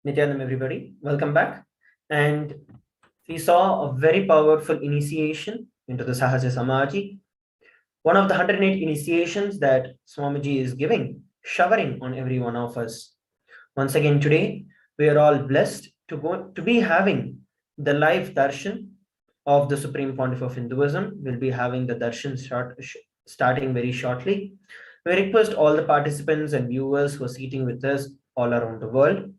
Nithyanam, everybody. Welcome back. And we saw a very powerful initiation into the Sahaja Samaji, one of the 108 initiations that Swamiji is giving, showering on every one of us. Once again, today, we are all blessed to be having the live darshan of the Supreme Pontiff of Hinduism. We'll be having the darshan starting very shortly. We request all the participants and viewers who are sitting with us all around the world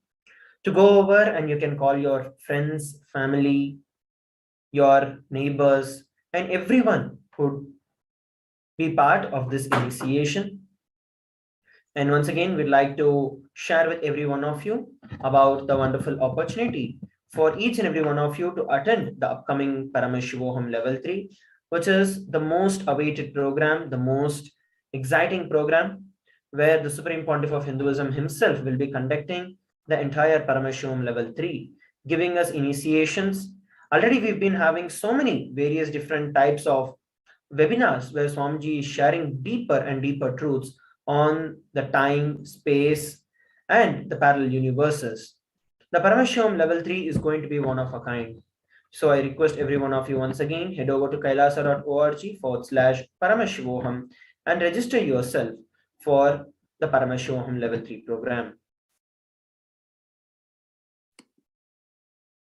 to go over, and you can call your friends, family, your neighbors, and everyone who be part of this initiation. And once again, we'd like to share with every one of you about the wonderful opportunity for each and every one of you to attend the upcoming Paramashivoham Level 3, which is the most awaited program, the most exciting program, where the Supreme Pontiff of Hinduism himself will be conducting the entire Paramashivoham Level 3, giving us initiations. Already we've been having so many various different types of webinars where Swamiji is sharing deeper and deeper truths on the time, space, and the parallel universes. The Paramashivam level 3 is going to be one of a kind. So I request every one of you once again, head over to kailasa.org/Paramashivoham and register yourself for the Paramashivoham level 3 program.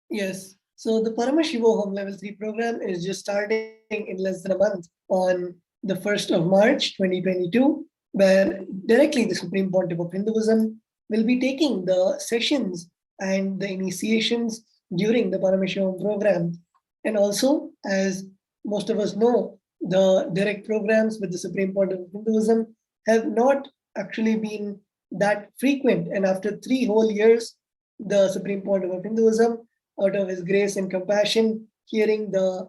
Yes. So the Paramashivoham Level 3 program is just starting in less than a month on the 1st of March 2022, where directly the Supreme Pontiff of Hinduism will be taking the sessions and the initiations during the Paramashivoham program. And also, as most of us know, the direct programs with the Supreme Pontiff of Hinduism have not actually been that frequent. And after 3 whole years, the Supreme Pontiff of Hinduism, out of his grace and compassion, hearing the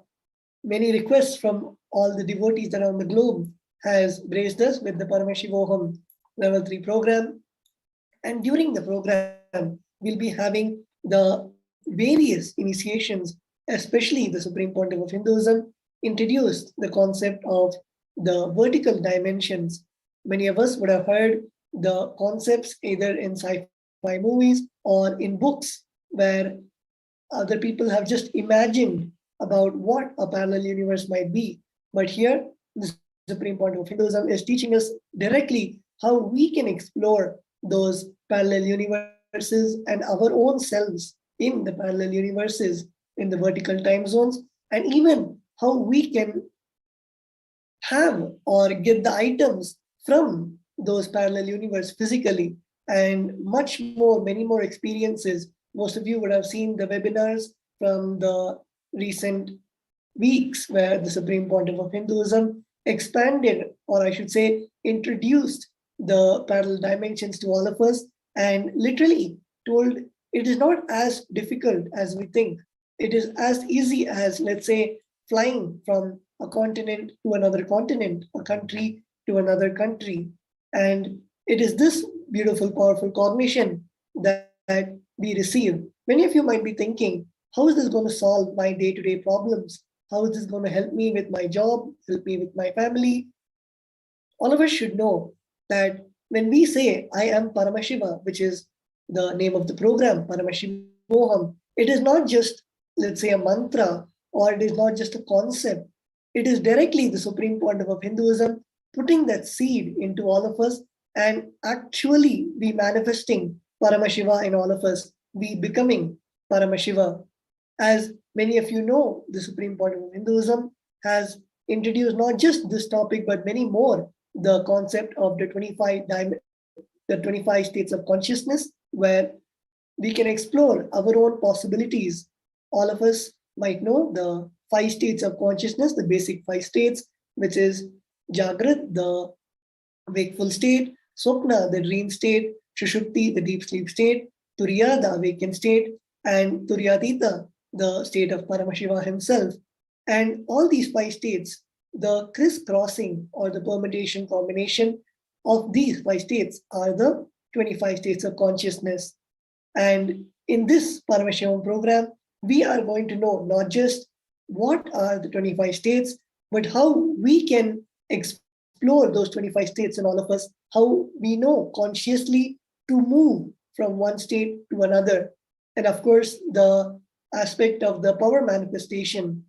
many requests from all the devotees around the globe, has graced us with the Paramashivoham Level 3 program. And during the program, we'll be having the various initiations, especially the Supreme Pontiff of Hinduism introduced the concept of the vertical dimensions. Many of us would have heard the concepts either in sci-fi movies or in books where other people have just imagined about what a parallel universe might be. But here, the Supreme Pontiff of Hinduism is teaching us directly how we can explore those parallel universes and our own selves in the parallel universes in the vertical time zones, and even how we can have or get the items from those parallel universe physically, and much more, many more experiences. Most of you would have seen the webinars from the recent weeks where the Supreme Pontiff of Hinduism expanded, or I should say, introduced the parallel dimensions to all of us and literally told it is not as difficult as we think. It is as easy as, let's say, flying from a continent to another continent, a country to another country. And it is this beautiful, powerful cognition that we receive. Many of you might be thinking, how is this going to solve my day-to-day problems? How is this going to help me with my job, help me with my family? All of us should know that when we say, I am Paramashiva, which is the name of the program, Paramashivoham, it is not just, let's say, a mantra, or it is not just a concept. It is directly the Supreme Pontiff of Hinduism putting that seed into all of us and actually be manifesting Paramashiva in all of us, be becoming Paramashiva. As many of you know, the Supreme Pontiff of Hinduism has introduced not just this topic, but many more, the concept of the 25 states of consciousness, where we can explore our own possibilities. All of us might know the 5 states of consciousness, the basic 5 states, which is Jagrat, the wakeful state, Swapna, the dream state, Shushupti, the deep sleep state, Turiya, the awakened state, and Turyatita, the state of Paramashiva himself. And all these 5 states, the crisscrossing or the permutation combination of these 5 states are the 25 states of consciousness. And in this Paramashivam program, we are going to know not just what are the 25 states, but how we can explore those 25 states in all of us, how we know consciously to move from one state to another. And of course, the aspect of the power manifestation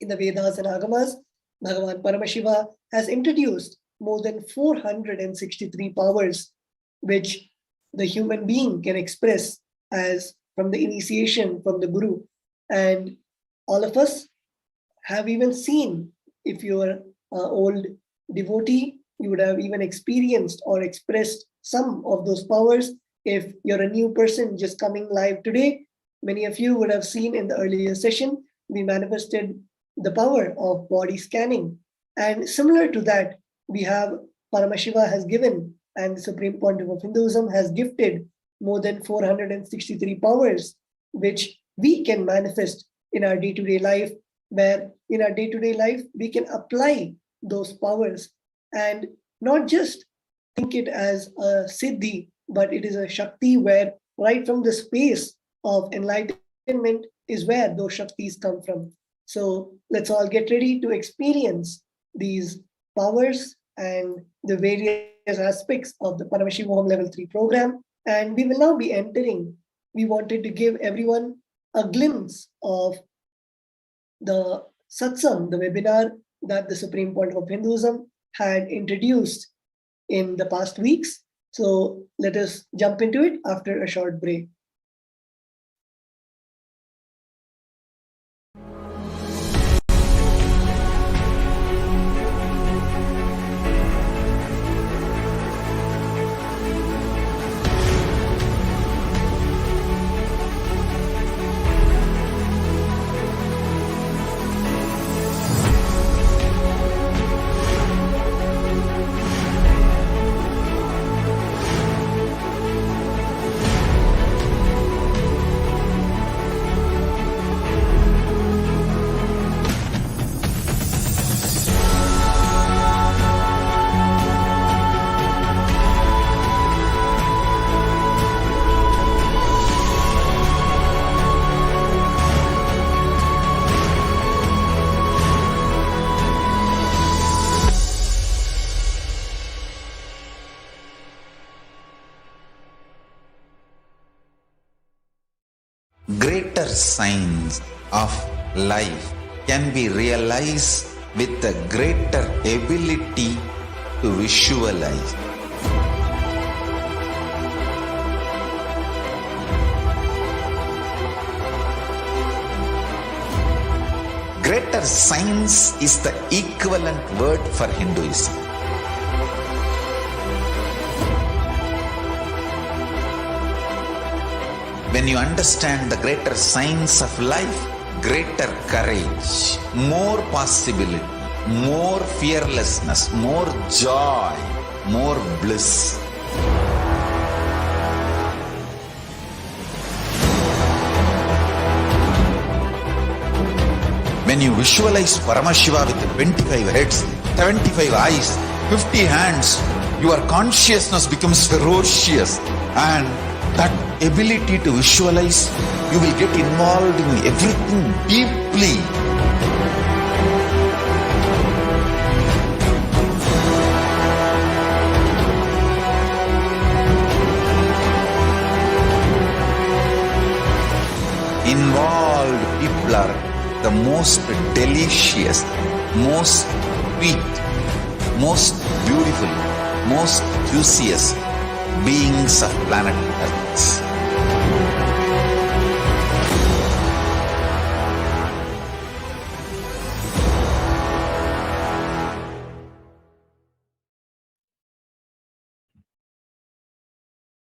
in the Vedas and Agamas, Bhagavan Paramashiva has introduced more than 463 powers, which the human being can express as from the initiation from the Guru. And all of us have even seen, if you are an old devotee, you would have even experienced or expressed some of those powers. If you're a new person just coming live today, many of you would have seen in the earlier session, we manifested the power of body scanning. And similar to that, we have Paramashiva has given, and the Supreme Pontiff of Hinduism has gifted more than 463 powers, which we can manifest in our day-to-day life, where in our day-to-day life, we can apply those powers and not just think it as a siddhi, but it is a shakti where right from the space of enlightenment is where those shaktis come from. So let's all get ready to experience these powers and the various aspects of the Paramashivoham Level 3 program. And we will now be entering. We wanted to give everyone a glimpse of the satsang, the webinar that the Supreme Pontiff of Hinduism had introduced in the past weeks. So let us jump into it after a short break. Greater signs of life can be realized with a greater ability to visualize. Greater science is the equivalent word for Hinduism. When you understand the greater science of life, greater courage, more possibility, more fearlessness, more joy, more bliss. When you visualize Paramashiva with 25 heads, 75 eyes, 50 hands, your consciousness becomes ferocious, and that ability to visualize, you will get involved in everything deeply. Involved people are the most delicious, most sweet, most beautiful, most juiciest beings of planet Earth.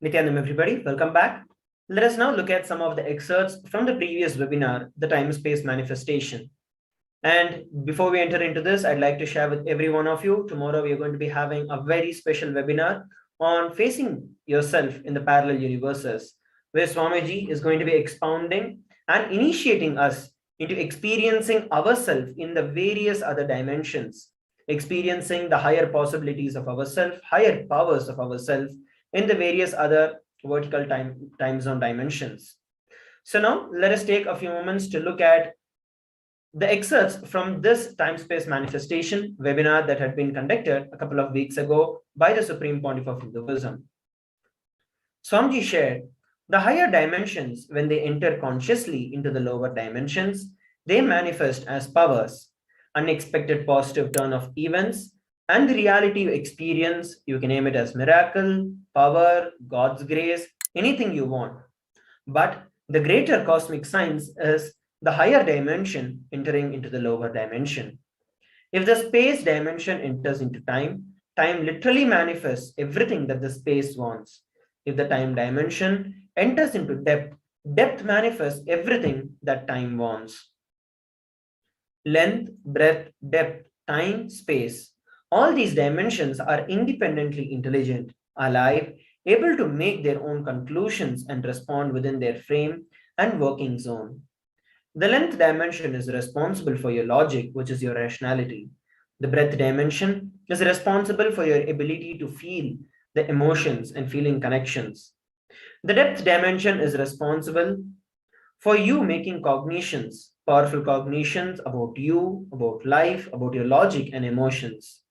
Nithyanam, everybody, welcome back. Let us now look at some of the excerpts from the previous webinar, the time-space manifestation. And before we enter into this, I'd like to share with every one of you, tomorrow we are going to be having a very special webinar on facing yourself in the parallel universes, where Swamiji is going to be expounding and initiating us into experiencing ourselves in the various other dimensions, experiencing the higher possibilities of ourselves, higher powers of ourselves in the various other vertical time zone dimensions. So now let us take a few moments to look at the excerpts from this time-space manifestation webinar that had been conducted a couple of weeks ago by the Supreme Pontiff of Hinduism. Swamiji shared the higher dimensions, when they enter consciously into the lower dimensions, they manifest as powers, unexpected positive turn of events, and the reality you experience. You can name it as miracle, power, God's grace, anything you want. But the greater cosmic science is the higher dimension entering into the lower dimension. If the space dimension enters into time, time literally manifests everything that the space wants. If the time dimension enters into depth, depth manifests everything that time wants. Length, breadth, depth, time, space. All these dimensions are independently intelligent, alive, able to make their own conclusions and respond within their frame and working zone. The length dimension is responsible for your logic, which is your rationality. The breadth dimension is responsible for your ability to feel the emotions and feeling connections. The depth dimension is responsible for you making cognitions, powerful cognitions about you, about life, about your logic and emotions.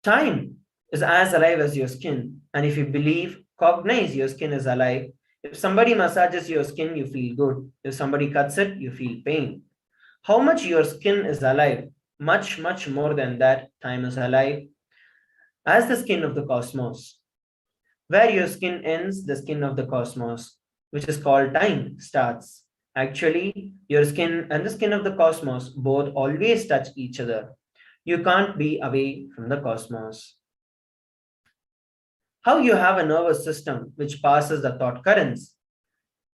Time is as alive as your skin, and if you believe, cognize your skin is alive. If somebody massages your skin, you feel good. If somebody cuts it, you feel pain. How much your skin is alive? Much, much more than that, time is alive as the skin of the cosmos. Where your skin ends, the skin of the cosmos, which is called time, starts. Actually, your skin and the skin of the cosmos both always touch each other. You can't be away from the cosmos. How you have a nervous system which passes the thought currents.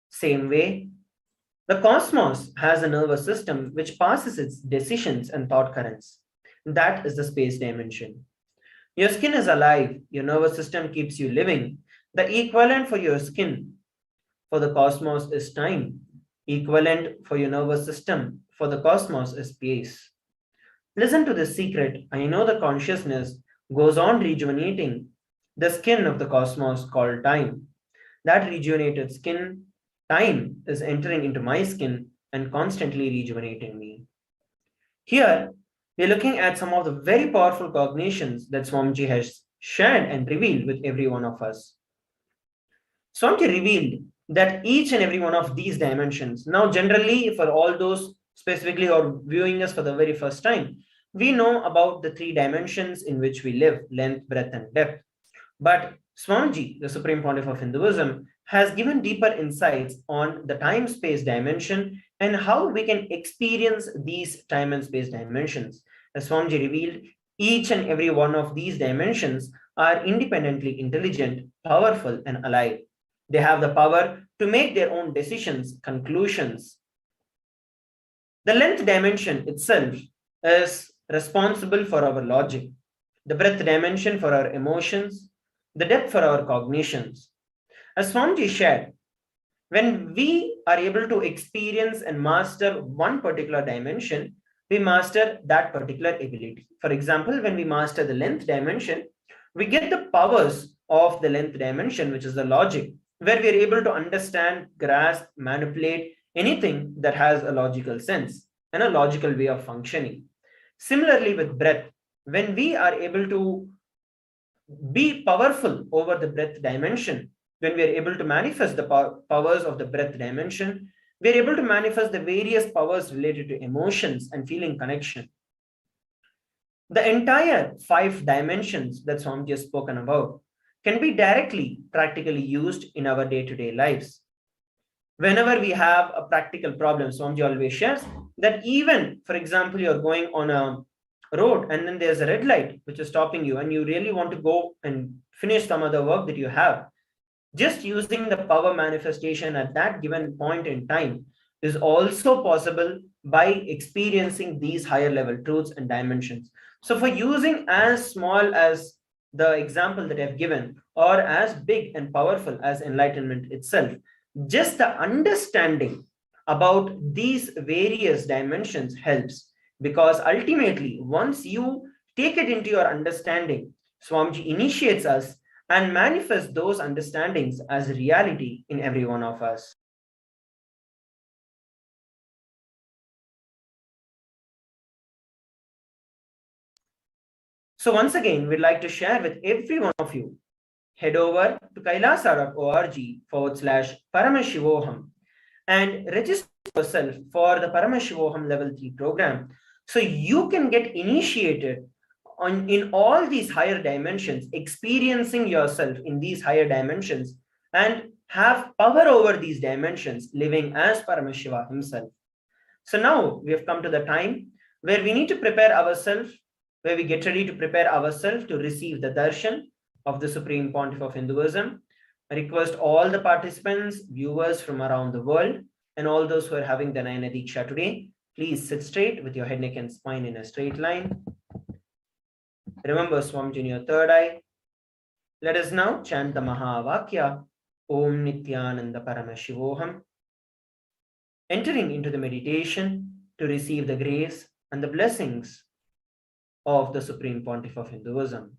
Same way, the cosmos has a nervous system which passes its decisions and thought currents. That is the space dimension. Your skin is alive, your nervous system keeps you living. The equivalent for your skin for the cosmos is time. Equivalent for your nervous system for the cosmos is space. Listen to this secret. I know the consciousness goes on rejuvenating the skin of the cosmos called time. That rejuvenated skin, time, is entering into my skin and constantly rejuvenating me. Here, we're looking at some of the very powerful cognitions that Swamiji has shared and revealed with every one of us. Swamiji revealed that each and every one of these dimensions, now generally for all those specifically who are viewing us for the very first time, we know about the three dimensions in which we live, length, breadth, and depth. But Swamiji, the Supreme Pontiff of Hinduism, has given deeper insights on the time-space dimension and how we can experience these time and space dimensions. As Swamiji revealed, each and every one of these dimensions are independently intelligent, powerful, and alive. They have the power to make their own decisions, conclusions. The length dimension itself is responsible for our logic, the breadth dimension for our emotions, the depth for our cognitions. As Swamiji shared, when we are able to experience and master one particular dimension, we master that particular ability. For example, when we master the length dimension, we get the powers of the length dimension, which is the logic, where we are able to understand, grasp, manipulate anything that has a logical sense and a logical way of functioning. Similarly, with breadth, when we are able to be powerful over the breadth dimension, when we are able to manifest the powers of the breadth dimension, we are able to manifest the various powers related to emotions and feeling connection. The entire 5 dimensions that Swamiji has spoken about can be directly, practically used in our day-to-day lives. Whenever we have a practical problem, Swamiji always shares that even, for example, you're going on a road and then there's a red light which is stopping you and you really want to go and finish some other work that you have. Just using the power manifestation at that given point in time is also possible by experiencing these higher level truths and dimensions. So for using as small as the example that I've given or as big and powerful as enlightenment itself, just the understanding about these various dimensions helps, because ultimately once you take it into your understanding, Swamiji initiates us and manifest those understandings as reality in every one of us. So once again, we'd like to share with every one of you head over to kailasa.org/Paramashivoham and register yourself for the Paramashivoham Level 3 program so you can get initiated in all these higher dimensions, experiencing yourself in these higher dimensions and have power over these dimensions, living as Paramashiva himself. So now we have come to the time where we need to prepare ourselves, where we get ready to prepare ourselves to receive the darshan of the Supreme Pontiff of Hinduism. I request all the participants, viewers from around the world, and all those who are having the Nayana Diksha today, please sit straight with your head, neck, and spine in a straight line. Remember Swamiji in your third eye. Let us now chant the Mahavakya, Om Nithyananda Paramashivoham, entering into the meditation to receive the grace and the blessings of the Supreme Pontiff of Hinduism.